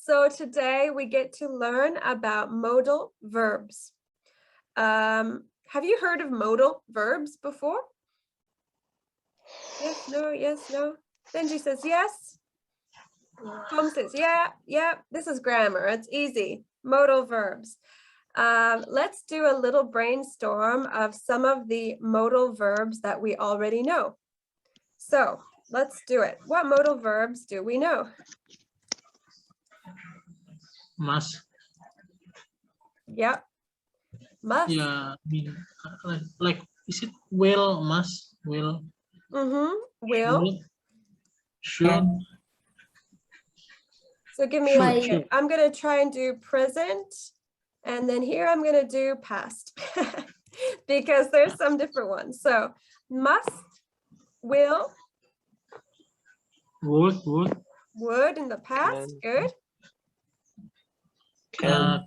So today we get to learn about modal verbs. Have you heard of modal verbs before? Yes, no, yes, no. Benji says yes. Tom says yeah. This is grammar. It's easy. Modal verbs. Let's do a little brainstorm of some of the modal verbs that we already know. So let's do it. What modal verbs do we know? Must. Yep. Must. Yeah, I mean, like is it will, must, will? Will. Should. So give me a minute. I'm going to try and do present. And then here I'm going to do past because there's some different ones. So must, will. Would in the past. Good. Can.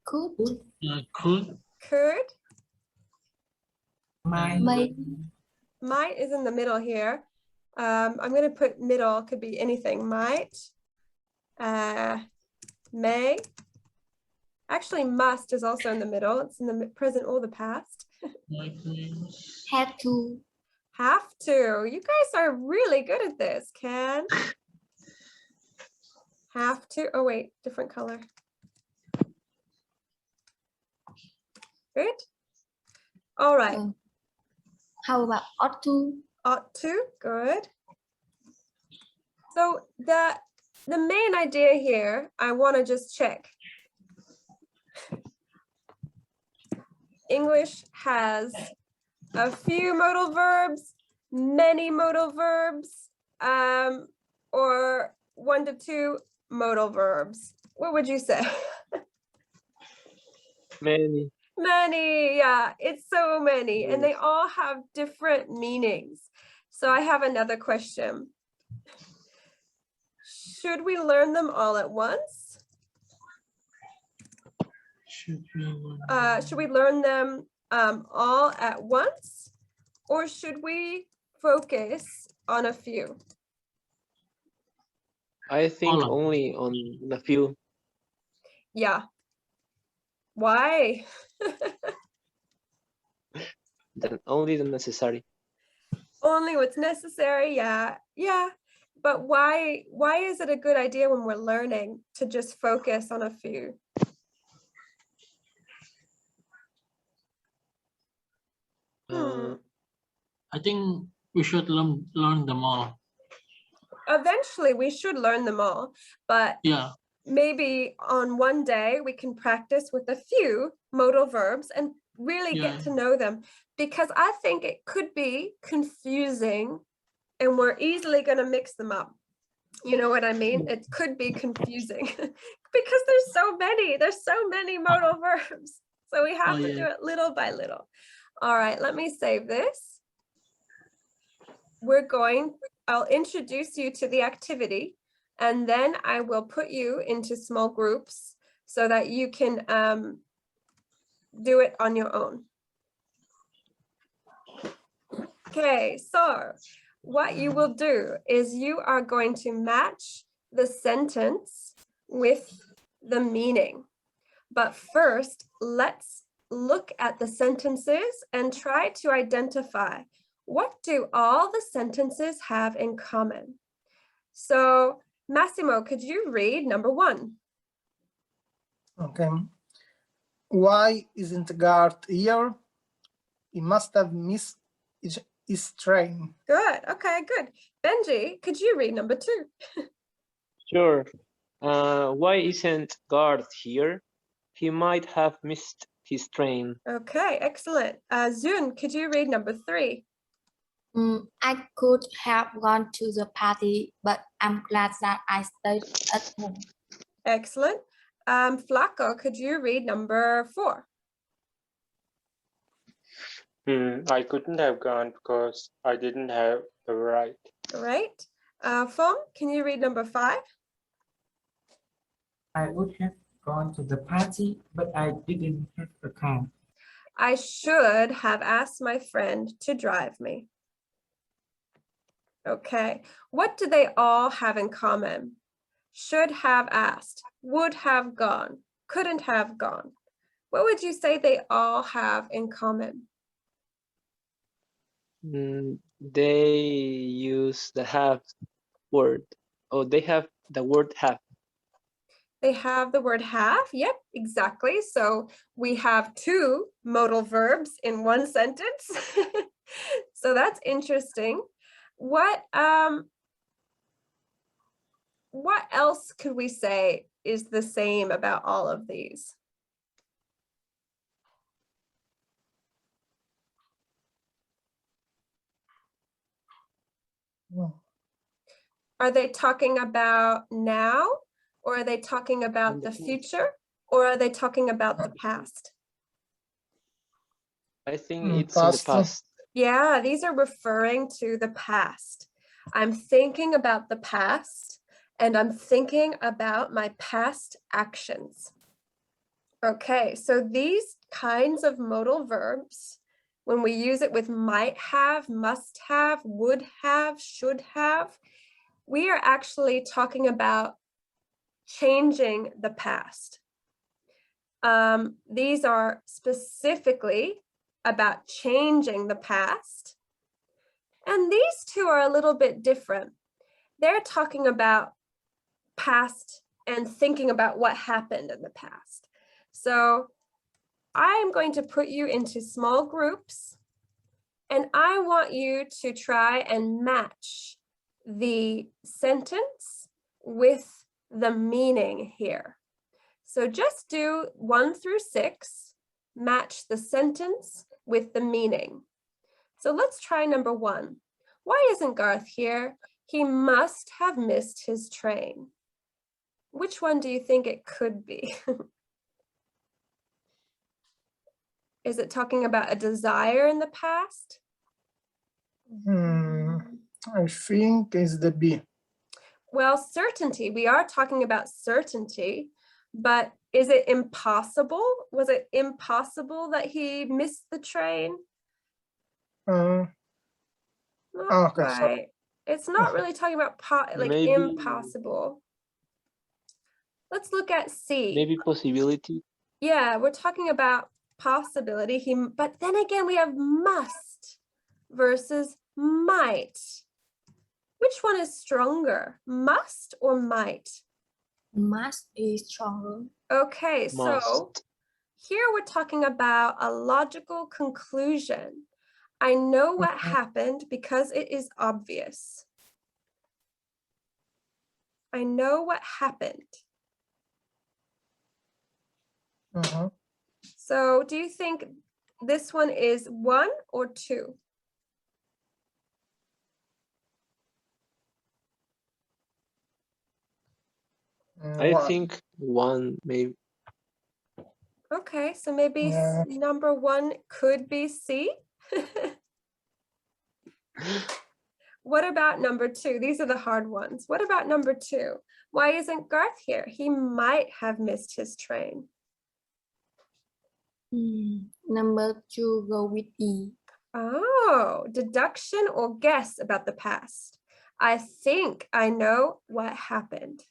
Could. Could. Might. Might is in the middle here. I'm going to put middle, could be anything. Might, may. Actually, must is also in the middle. It's in the present or the past. Have to. Have to. You guys are really good at this. Can. Have to. Oh, wait, different color. Good. All right. How about ought to? Ought to. Good. So the main idea here, I want to just check. English has a few modal verbs, many modal verbs, or 1 to 2 modal verbs. What would you say? Many. Many, yeah, it's so many, and they all have different meanings. So I have another question. Should we learn them all at once? Should we learn them all at once, or should we focus on a few? I think only on a few. Yeah. Why? Then only the necessary. Only what's necessary, yeah. But why is it a good idea when we're learning to just focus on a few? I think we should learn them all. Eventually we should learn them all, but yeah, maybe on one day we can practice with a few modal verbs and really get to know them, because I think it could be confusing and we're easily going to mix them up. You know what I mean? It could be confusing because there's so many modal verbs. So we have to do it little by little. All right, let me save this. I'll introduce you to the activity, and then I will put you into small groups so that you can do it on your own. Okay, so what you will do is you are going to match the sentence with the meaning. But first, let's look at the sentences and try to identify, what do all the sentences have in common? So Massimo, could you read number 1? Okay. Why isn't Garth here? He must have missed his train. Good. Okay, good. Benji, could you read number 2? Sure. Why isn't Garth here? He might have missed his train. Okay, excellent. Zun, could you read number 3? I could have gone to the party, but I'm glad that I stayed at home. Excellent. Flaco, could you read number 4? I couldn't have gone because I didn't have the right. All right. Fong, can you read number 5? I would have gone to the party, but I didn't have a car. I should have asked my friend to drive me. Okay. What do they all have in common? Should have asked, would have gone, couldn't have gone. What would you say they all have in common? They use the have word. Oh, they have the word have. They have the word have. Yep, exactly. So we have 2 modal verbs in one sentence. So that's interesting. What else could we say is the same about all of these? Are they talking about now, or are they talking about the future, or are they talking about the past? I think it's in the past. Yeah, these are referring to the past. I'm thinking about the past, and I'm thinking about my past actions. Okay, so these kinds of modal verbs, when we use it with might have, must have, would have, should have, we are actually talking about changing the past. These are specifically about changing the past. And these two are a little bit different. They're talking about past and thinking about what happened in the past. So I'm going to put you into small groups, and I want you to try and match the sentence with the meaning here. So just do 1 through 6, match the sentence with the meaning. So let's try number 1. Why isn't Garth here? He must have missed his train. Which one do you think it could be? Is it talking about a desire in the past? I think it's the B. Well, certainty, we are talking about certainty, but is it impossible? Was it impossible that he missed the train? Not Okay, quite. sorry. It's not really talking about Maybe, impossible. Let's look at C. Maybe possibility. Yeah, we're talking about possibility. But then again, we have must versus might. Which one is stronger, must or might? Must is stronger. Okay, Must. so here we're talking about a logical conclusion. I know what happened because it is obvious. I know what happened. So do you think this one is 1 or 2? I think 1, maybe. Okay, so maybe number 1 could be C. What about number 2? These are the hard ones. What about number 2? Why isn't Garth here? He might have missed his train. Number 2 go with E. Oh, deduction or guess about the past. I think I know what happened.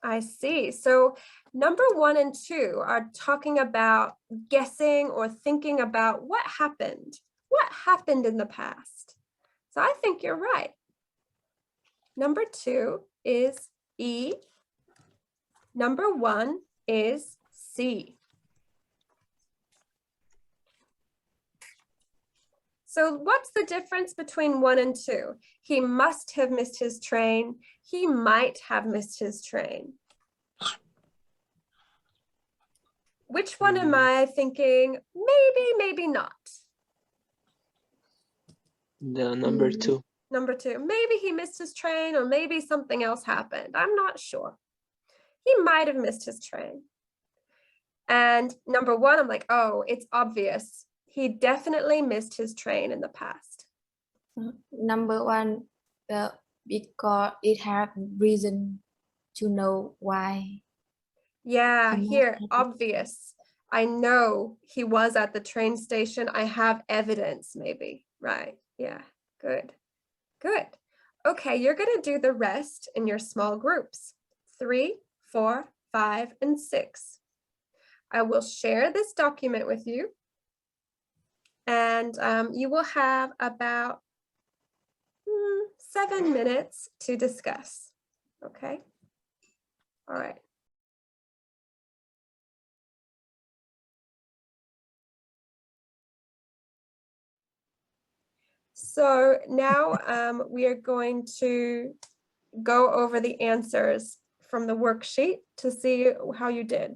I see. So number 1 and 2 are talking about guessing or thinking about what happened. What happened in the past? So I think you're right. Number 2 is E. Number 1 is C. So what's the difference between 1 and 2? He must have missed his train. He might have missed his train. Which one am I thinking? Maybe, maybe not. The number 2. Number 2. Maybe he missed his train, or maybe something else happened. I'm not sure. He might have missed his train. And number 1, I'm like, oh, it's obvious. He definitely missed his train in the past. Number 1, because it have reason to know why. Yeah, here, obvious. I know he was at the train station. I have evidence, maybe. Right. Yeah, Good. Good. Okay, you're going to do the rest in your small groups. 3, 4, 5, and 6. I will share this document with you. And you will have about 7 minutes to discuss. Okay. All right. So now we are going to go over the answers from the worksheet to see how you did.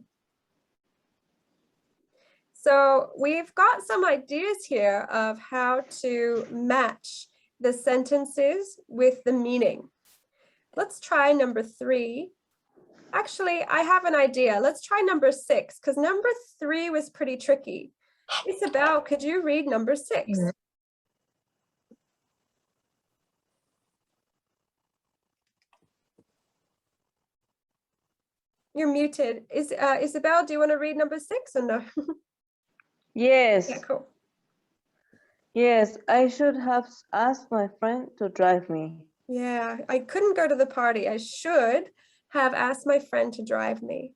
So we've got some ideas here of how to match the sentences with the meaning. Let's try number 3. Actually, I have an idea. Let's try number 6 because number 3 was pretty tricky. Isabel, could you read number 6? Yeah. You're muted. Isabel, do you want to read number 6 or no? Yes. Yeah, cool. Yes, I should have asked my friend to drive me. Yeah, I couldn't go to the party. I should have asked my friend to drive me.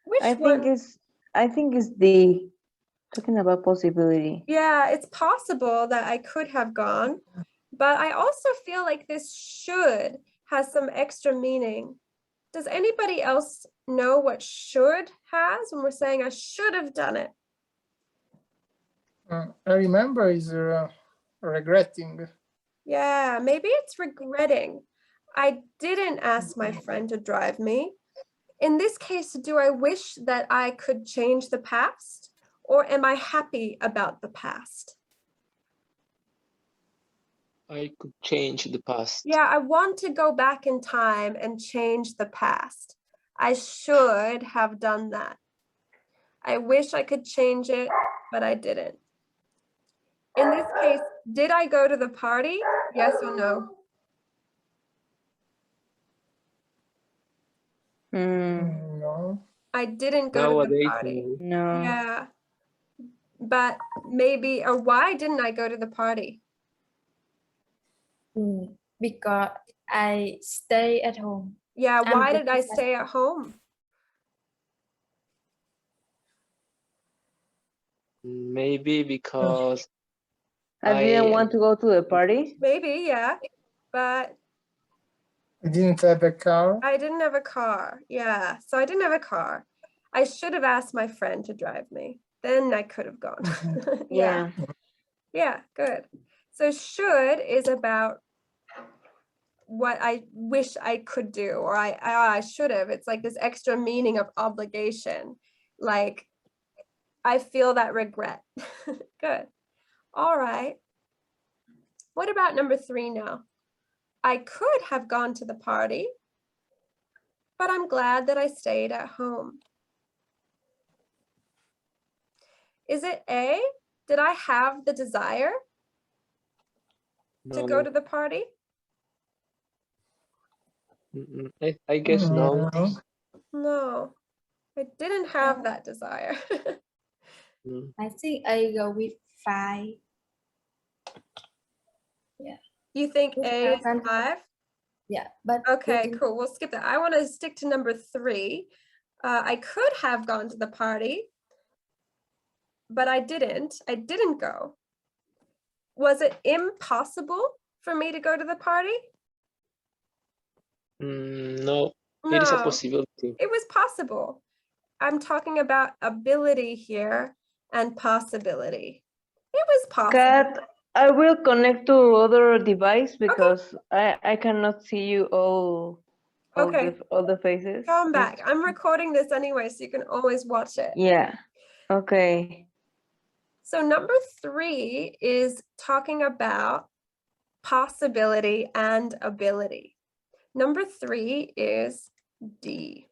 Which I one? think it's the talking about possibility. Yeah, it's possible that I could have gone, but I also feel like this should has some extra meaning. Does anybody else know what should has when we're saying I should have done it? I remember is regretting. Yeah, maybe it's regretting. I didn't ask my friend to drive me. In this case, do I wish that I could change the past, or am I happy about the past? I could change the past. Yeah, I want to go back in time and change the past. I should have done that. I wish I could change it, but I didn't. In this case, did I go to the party? Yes or no? No. I didn't go to the Nowadays, party. No. Yeah. But maybe, or why didn't I go to the party? Because I stay at home. Yeah, I'm why did I busy. stay at home? maybe because I didn't want to go to the party. Maybe, yeah. But I didn't have a car. I didn't have a car. Yeah, so I didn't have a car. I should have asked my friend to drive me. Then I could have gone. Yeah. Yeah, good. So should is about what I wish I could do, or I should have. It's like this extra meaning of obligation. Like I feel that regret. Good. All right. What about number 3 now? I could have gone to the party, but I'm glad that I stayed at home. Is it A? Did I have the desire to go to the party? I guess no. No, I didn't have that desire. I think I go with 5. You think A is 5? Yeah, but Okay, cool. We'll skip that. I want to stick to number 3. I could have gone to the party, but I didn't. I didn't go. Was it impossible for me to go to the party? No, it is a possibility. It was possible. I'm talking about ability here and possibility. It was possible. Kat, I will connect to other device because I cannot see you all the faces. Come back. I'm recording this anyway, so you can always watch it. Yeah. Okay. So number 3 is talking about possibility and ability. Number 3 is D.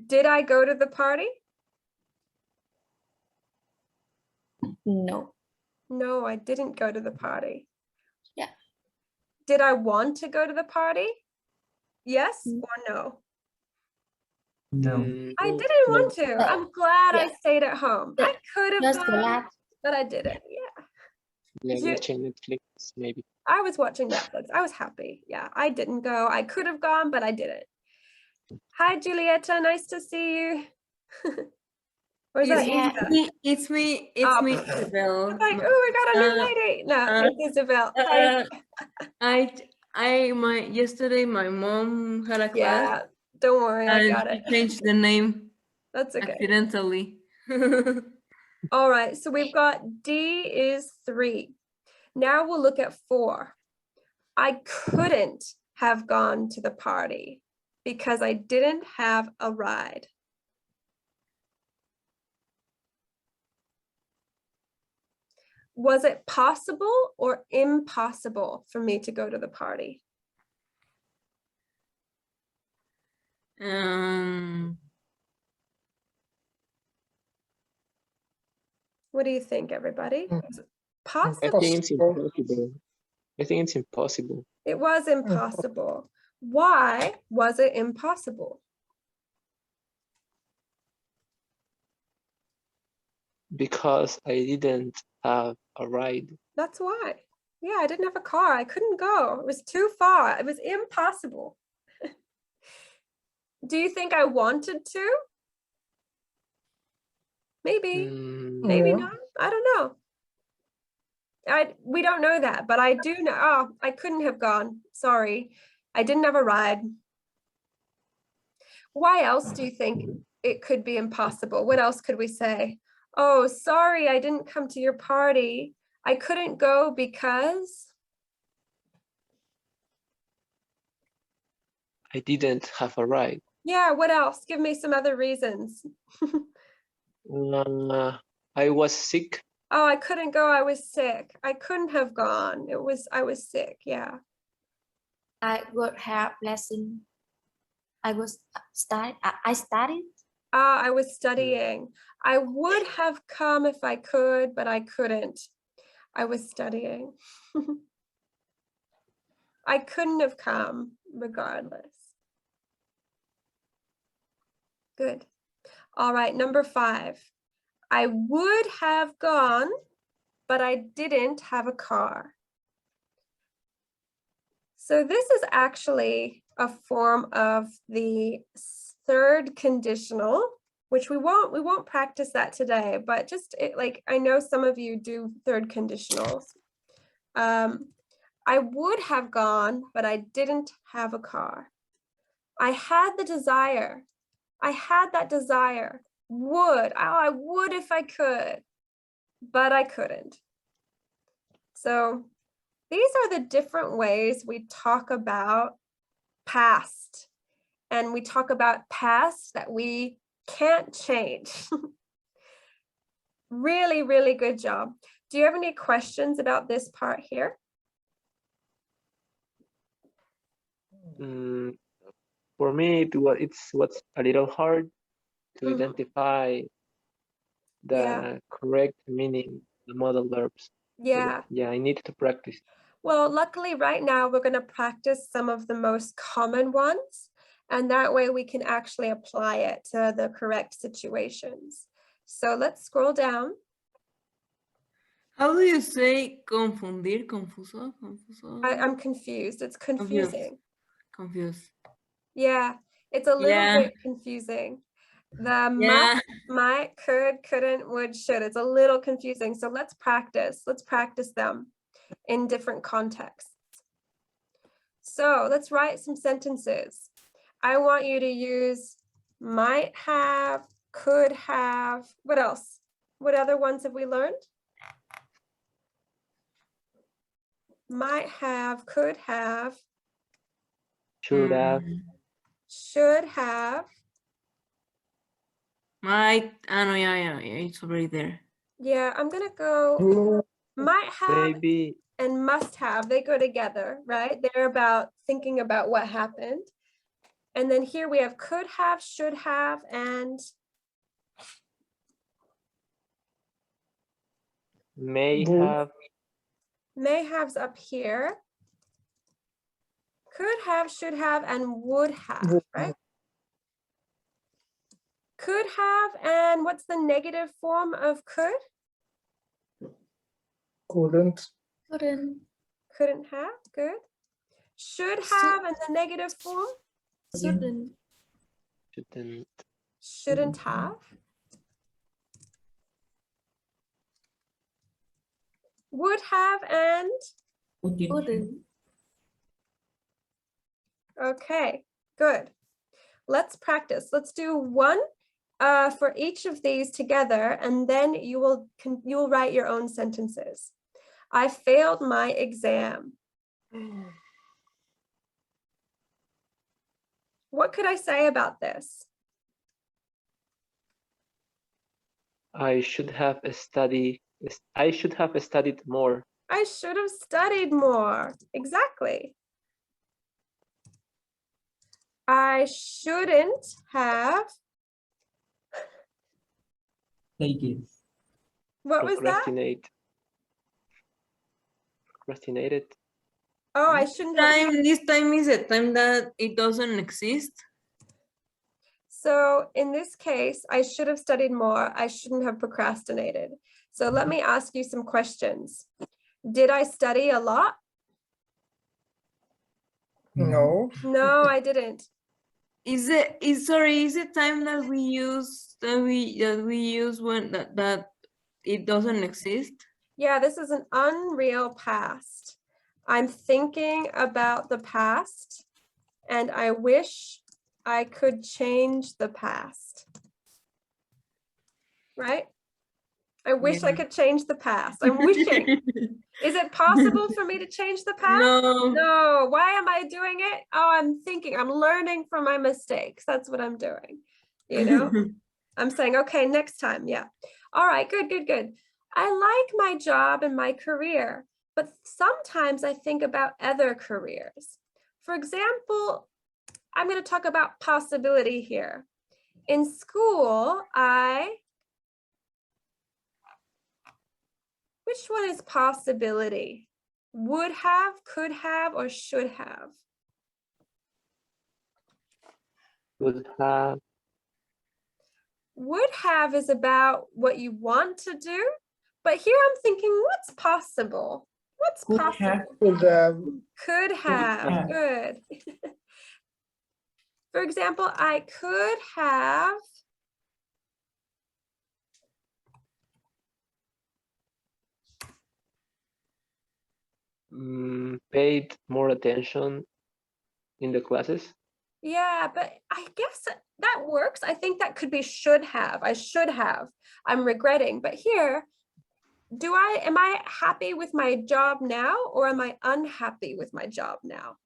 Did I go to the party? No. No, I didn't go to the party. Yeah. Did I want to go to the party? Yes or no? No. I didn't want to. I'm glad I stayed at home. I could have Just gone, glad. but I didn't. Yeah. Yeah, You- watching Netflix, maybe. I was watching Netflix. I was happy. Yeah, I didn't go. I could have gone, but I didn't. Hi, Julieta. Nice to see you. Or is that Yeah. Lisa? It's me, Isabel. Like, oh, we got a new lady. No, it's Isabel. Hi. Yesterday my mom had a class. Yeah, don't worry, I And got she it. changed the name That's okay. accidentally. All right, so we've got D is 3. Now we'll look at 4. I couldn't have gone to the party because I didn't have a ride. Was it possible or impossible for me to go to the party? What do you think, everybody? Is it I possible? think it's impossible. I think it's impossible. It was impossible. Why was it impossible? Because I didn't have a ride. That's why. Yeah, I didn't have a car. I couldn't go. It was too far. It was impossible. Do you think I wanted to? Maybe. Maybe Yeah. not. I don't know. We don't know that, but I do know. Oh, I couldn't have gone. Sorry. I didn't have a ride. Why else do you think it could be impossible? What else could we say? Oh, sorry, I didn't come to your party. I couldn't go because I didn't have a ride. yeah, what else? Give me some other reasons. I was sick. Oh, I couldn't go. I was sick. I couldn't have gone. I was sick. Yeah. I would have lesson. I studied. I was studying. I would have come if I could, but I couldn't. I was studying. I couldn't have come regardless. Good. All right, number 5. I would have gone, but I didn't have a car. So this is actually a form of the third conditional, which we won't practice that today, but just like I know some of you do third conditionals. I would have gone, but I didn't have a car. I had the desire. I had that desire. Would. Oh, I would if I could, but I couldn't. So these are the different ways we talk about past. And we talk about past that we can't change. Really, really good job. Do you have any questions about this part here? For me, it's what's a little hard to identify the correct meaning, the modal verbs. Yeah. Yeah, I need to practice. Well, luckily right now we're going to practice some of the most common ones, and that way we can actually apply it to the correct situations. So let's scroll down. How do you say confundir, confuso? I'm confused. It's confusing. Confused. Yeah, it's a little bit confusing. The must, might, could, couldn't, would, should. It's a little confusing. So let's practice. Let's practice them in different contexts. So let's write some sentences. I want you to use might have, could have. What else? What other ones have we learned? Might have, could have. Should have. Should have. Might. No, yeah, it's already there. Yeah, I'm gonna go might have Maybe. And must have. They go together, right? They're about thinking about what happened. And then here we have could have, should have, and May have. May have's up here. Could have, should have, and would have, right? Could have, and what's the negative form of could? Couldn't. Couldn't have. Good. Should have in the negative form. Shouldn't. Shouldn't have. Would have and Wouldn't. okay, good. Let's practice. Let's do one for each of these together, and then you will write your own sentences. I failed my exam. What could I say about this? I should have studied more. I should have studied more. Exactly. I shouldn't have. What was that? Procrastinated. Oh, I shouldn't have. This time is a time that it doesn't exist. So in this case, I should have studied more. I shouldn't have procrastinated. So let me ask you some questions. Did I study a lot? No. No, I didn't. Is it time that we use when that it doesn't exist? Yeah, this is an unreal past. I'm thinking about the past and I wish I could change the past. Right? I wish I could change the past. I'm wishing. Is it possible for me to change the past? No. No. Why am I doing it? Oh, I'm thinking, I'm learning from my mistakes. That's what I'm doing. You know, I'm saying, okay, next time. Yeah. All right, good, good, good. I like my job and my career, but sometimes I think about other careers. For example, I'm going to talk about possibility here. In school, which one is possibility? Would have, could have, or should have? Would have. Would have is about what you want to do, but here I'm thinking, what's possible? What's possible? Could have. Could have, good. For example, I could have paid more attention in the classes. Yeah, but I guess that works. I think that could be should have. I should have. I'm regretting. But here, am I happy with my job now or am I unhappy with my job now?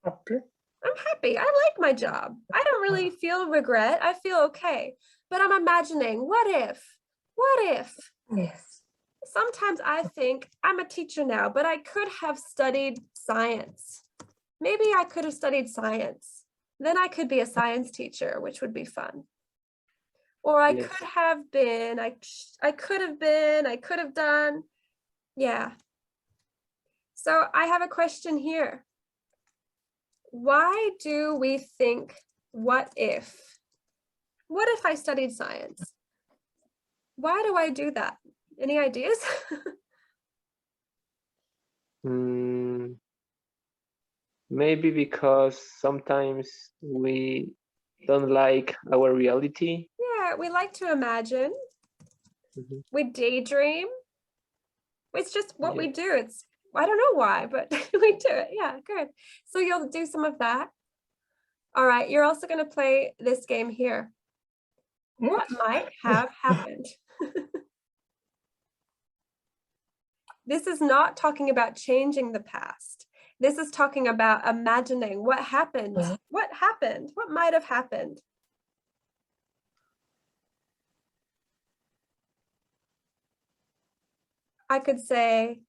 Happy. I'm happy. I like my job. I don't really feel regret. I feel okay. But I'm imagining, what if? What if? Yes. Sometimes I think I'm a teacher now, but I could have studied science. Maybe I could have studied science. Then I could be a science teacher, which would be fun. Or I could have been, I could have been, I could have done. Yeah. So I have a question here. Why do we think, what if? What if I studied science? Why do I do that? Any ideas? Maybe because sometimes we don't like our reality. Yeah, we like to imagine. We daydream. It's just what we do. I don't know why, but we do it. Yeah, good. So you'll do some of that. All right, you're also going to play this game here. What might have happened? This is not talking about changing the past. This is talking about imagining what happened. What happened? What might have happened? I could say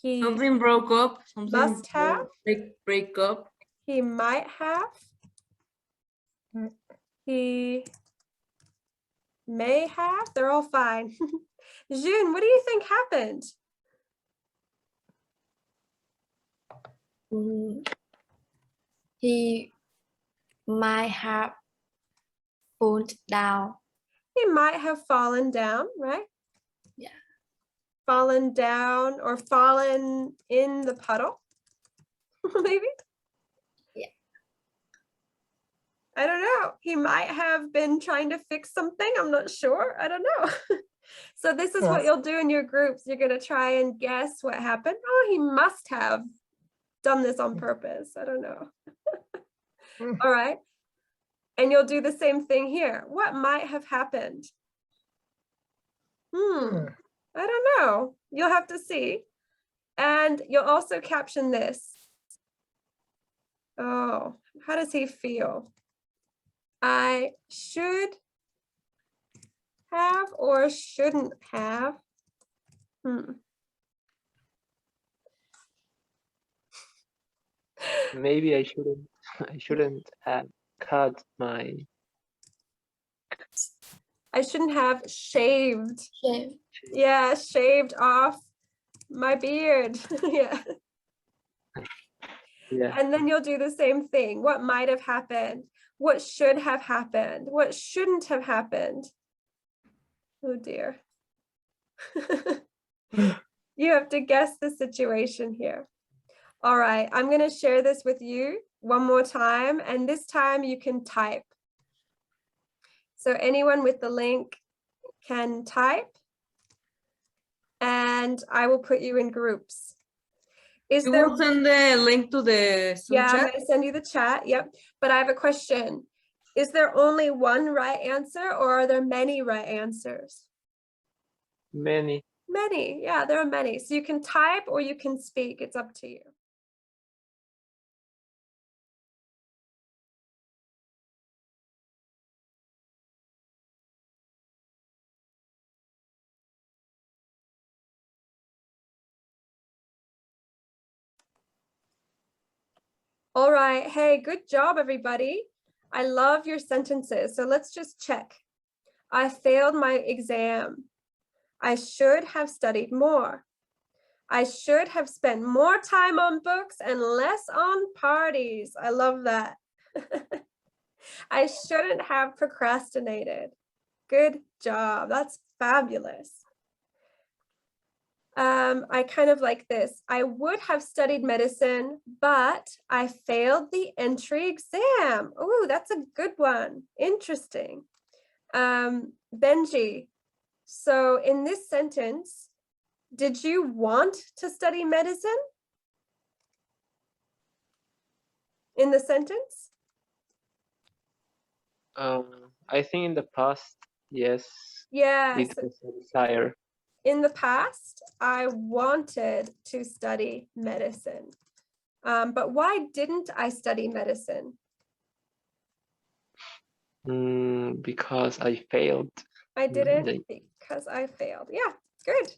he something broke up. Something must have. break up. He might have. He may have. They're all fine. June, what do you think happened? He might have fallen down. He might have fallen down, right? Yeah. fallen down or fallen in the puddle? Maybe? Yeah. I don't know. He might have been trying to fix something. I'm not sure. I don't know. So this is what Yeah. you'll do in your groups. You're going to try and guess what happened. Oh, he must have done this on purpose. I don't know. All right. And you'll do the same thing here. What might have happened? I don't know. You'll have to see. And you'll also caption this. Oh, how does he feel? I should have or shouldn't have. Maybe I shouldn't have cut my. I shouldn't have shaved. Shave. Yeah, shaved off my beard. Yeah. Yeah. And then you'll do the same thing. What might have happened? What should have happened? What shouldn't have happened? Oh dear. You have to guess the situation here. All right, I'm going to share this with you one more time, and this time you can type. So anyone with the link can type, and I will put you in groups. Is You there? will send the link to the Zoom Yeah, I'm chat? going to send you the chat. Yep. But I have a question. Is there only one right answer, or are there many right answers? Many. Many. Yeah, there are many. So you can type or you can speak. It's up to you. All right. Hey, good job, everybody. I love your sentences. So let's just check. I failed my exam. I should have studied more. I should have spent more time on books and less on parties. I love that. I shouldn't have procrastinated. Good job. That's fabulous. I kind of like this. I would have studied medicine, but I failed the entry exam. Oh, that's a good one. Interesting. Benji, so in this sentence, did you want to study medicine? In the sentence? I think in the past, yes. Yes. It was a desire. In the past, I wanted to study medicine. But why didn't I study medicine? Because I failed. I didn't because I failed. Yeah, good.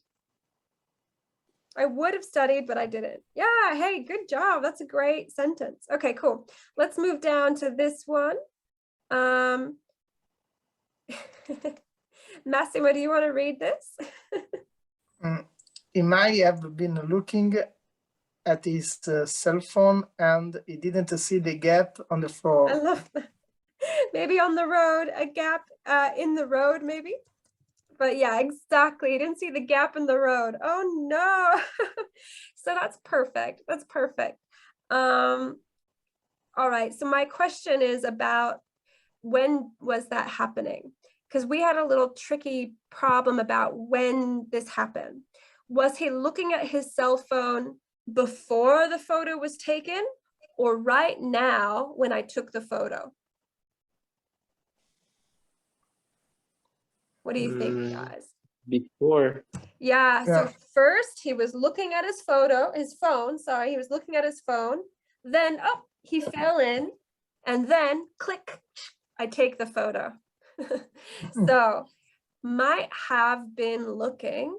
I would have studied, but I didn't. Yeah, hey, good job. That's a great sentence. Okay, cool. Let's move down to this one. Massimo, do you want to read this? He might have been looking at his cell phone and he didn't see the gap on the floor. I love that. Maybe on the road, a gap in the road, maybe. But yeah, exactly. You didn't see the gap in the road. Oh no. So that's perfect. That's perfect. All right. So my question is about when was that happening? Because we had a little tricky problem about when this happened. Was he looking at his cell phone before the photo was taken, or right now when I took the photo? What do you think, guys? Before. Yeah, so first he was looking at his phone, sorry, he was looking at his phone. Then, oh, he fell in, and then click, I take the photo. So might have been looking,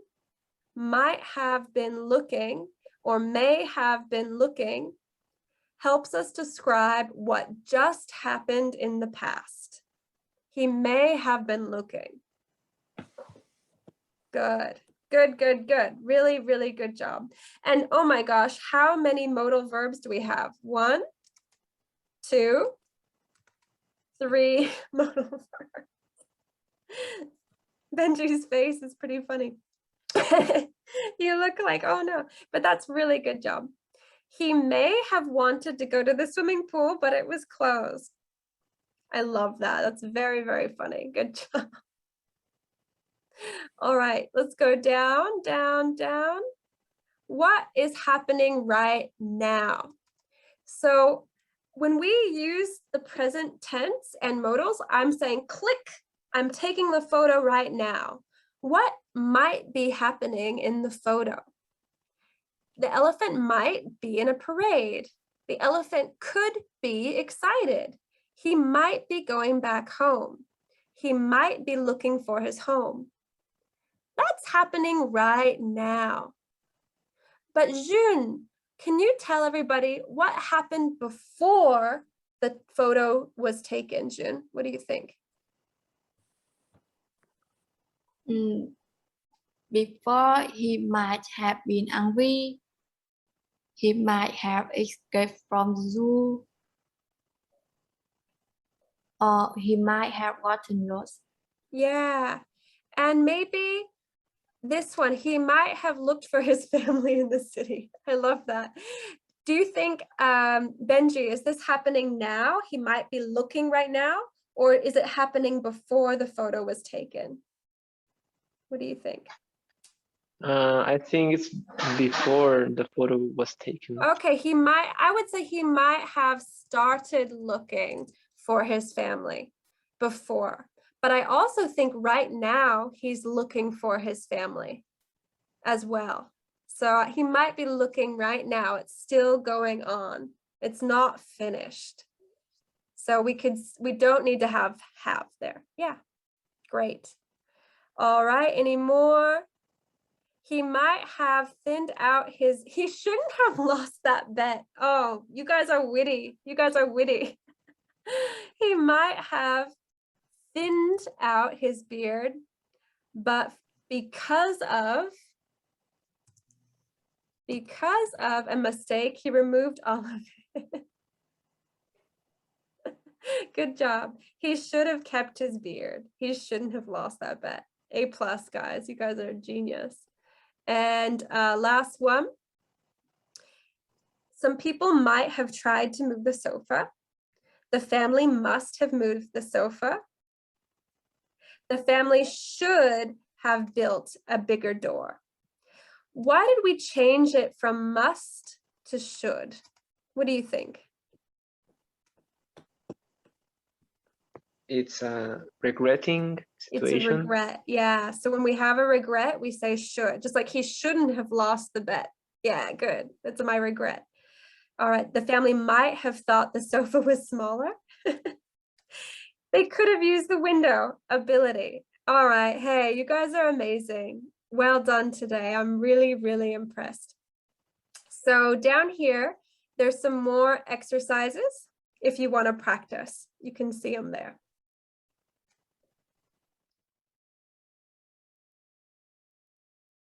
or may have been looking helps us describe what just happened in the past. He may have been looking. Good, good, good, good. Really, really good job. And oh my gosh, how many modal verbs do we have? 1, 2, 3 modal verbs. Benji's face is pretty funny. You look like, oh no, but that's really good job. He may have wanted to go to the swimming pool, but it was closed. I love that. That's very, very funny. Good job. All right, let's go down, down, down. What is happening right now? So when we use the present tense and modals, I'm saying click, I'm taking the photo right now. What might be happening in the photo? The elephant might be in a parade. The elephant could be excited. He might be going back home. He might be looking for his home. That's happening right now. But June, can you tell everybody what happened before the photo was taken, June? What do you think? Before, he might have been angry. He might have escaped from the zoo. Or he might have gotten lost. Yeah, and maybe this one, he might have looked for his family in the city. I love that. Do you think, Benji, is this happening now? He might be looking right now, or is it happening before the photo was taken? What do you think? I think it's before the photo was taken. Okay, I would say he might have started looking for his family before, but I also think right now he's looking for his family as well. So he might be looking right now. It's still going on. It's not finished. So we don't need to have there. Yeah, great. All right, any more? He might have thinned out he shouldn't have lost that bet. Oh, you guys are witty. You guys are witty. He might have thinned out his beard, but because of a mistake, he removed all of it. Good job. He should have kept his beard. He shouldn't have lost that bet. A+, guys. You guys are a genius. And last one. Some people might have tried to move the sofa. The family must have moved the sofa. The family should have built a bigger door. Why did we change it from must to should? What do you think? It's a regretting situation. It's a regret, yeah. So when we have a regret, we say should, just like he shouldn't have lost the bet. Yeah, good. That's my regret. All right, the family might have thought the sofa was smaller. They could have used the window ability. All right, hey, you guys are amazing. Well done today. I'm really, really impressed. So down here, there's some more exercises if you want to practice. You can see them there.